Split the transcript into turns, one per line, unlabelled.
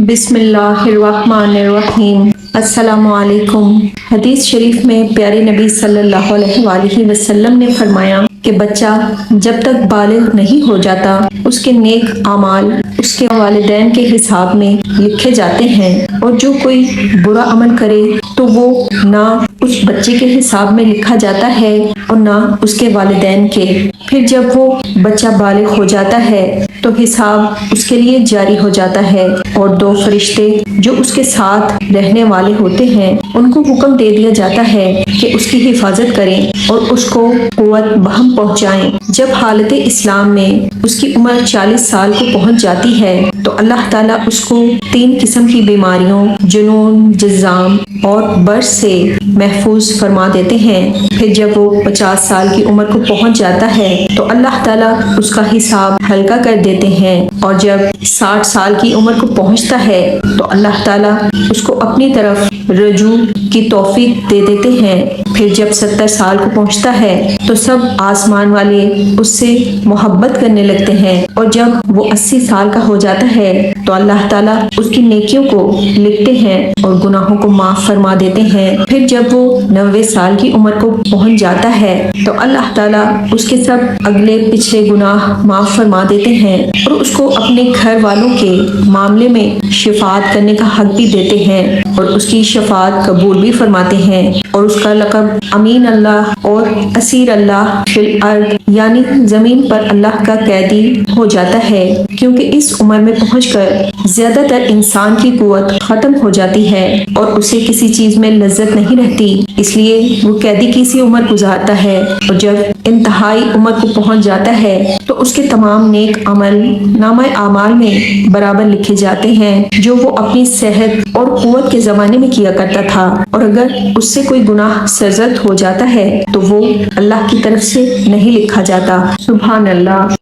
بسم اللہ الرحمن الرحیم۔ السلام علیکم۔ حدیث شریف میں پیارے نبی صلی اللہ علیہ وآلہ وسلم نے فرمایا کہ بچہ جب تک بالغ نہیں ہو جاتا اس کے نیک اعمال اس کے والدین کے حساب میں لکھے جاتے ہیں، اور جو کوئی برا عمل کرے تو وہ نہ اس بچے کے حساب میں لکھا جاتا ہے اور نہ اس کے والدین کے۔ پھر جب وہ بچہ بالغ ہو جاتا ہے تو حساب اس کے لیے جاری ہو جاتا ہے، اور دو فرشتے جو اس کے ساتھ رہنے والے ہوتے ہیں ان کو حکم دے دیا جاتا ہے کہ اس کی حفاظت کریں اور اس کو قوت بہم پہنچائیں۔ جب حالت اسلام میں اس کی عمر 40 سال کو پہنچ جاتی ہے تو اللہ تعالیٰ اس کو 3 قسم کی بیماریوں جنون، جذام اور برس سے محفوظ فرما دیتے ہیں۔ پھر جب وہ 50 سال کی عمر کو پہنچ جاتا ہے تو اللہ تعالیٰ اس کا حساب ہلکا کر دیتے ہیں، اور جب 60 سال کی عمر کو پہنچتا ہے تو اللہ تعالیٰ اس کو اپنی طرف رجوع کی توفیق دے دیتے ہیں۔ پھر جب 70 سال کو پہنچتا ہے تو سب آسمان والے اس سے محبت کرنے لگتے ہیں، اور جب وہ 80 سال کا ہو جاتا ہے تو اللہ تعالیٰ اس کی نیکیوں کو لکھتے ہیں اور گناہوں کو معاف فرما دیتے ہیں۔ پھر جب وہ 90 سال کی عمر کو پہنچ جاتا ہے تو اللہ تعالیٰ اس کے سب اگلے پچھلے گناہ معاف فرما دیتے ہیں، اور اس کو اپنے گھر والوں کے معاملے میں شفاعت کرنے کا حق بھی دیتے ہیں، اور اس کی شفاعت قبول بھی فرماتے ہیں، اور اس کا لقب امین اللہ اور اسیر اللہ فی الارض یعنی زمین پر اللہ کا قیدی ہو جاتا ہے، کیونکہ اس عمر میں پہنچ کر زیادہ تر انسان کی قوت ختم ہو جاتی ہے اور اسے کسی چیز میں لذت نہیں رہتی، اس لیے وہ قیدی کی سی عمر گزارتا ہے، اور جب انتہائی عمر کو پہنچ جاتا ہے تو اس کے تمام نیک عمل نامہ اعمال میں برابر لکھے جاتے ہیں جو وہ اپنی صحت اور قوت کے زمانے میں کیا کرتا تھا، اور اگر اس سے کوئی گناہ سرزد ہو جاتا ہے تو وہ اللہ کی طرف سے نہیں لکھا جاتا۔ سبحان اللہ۔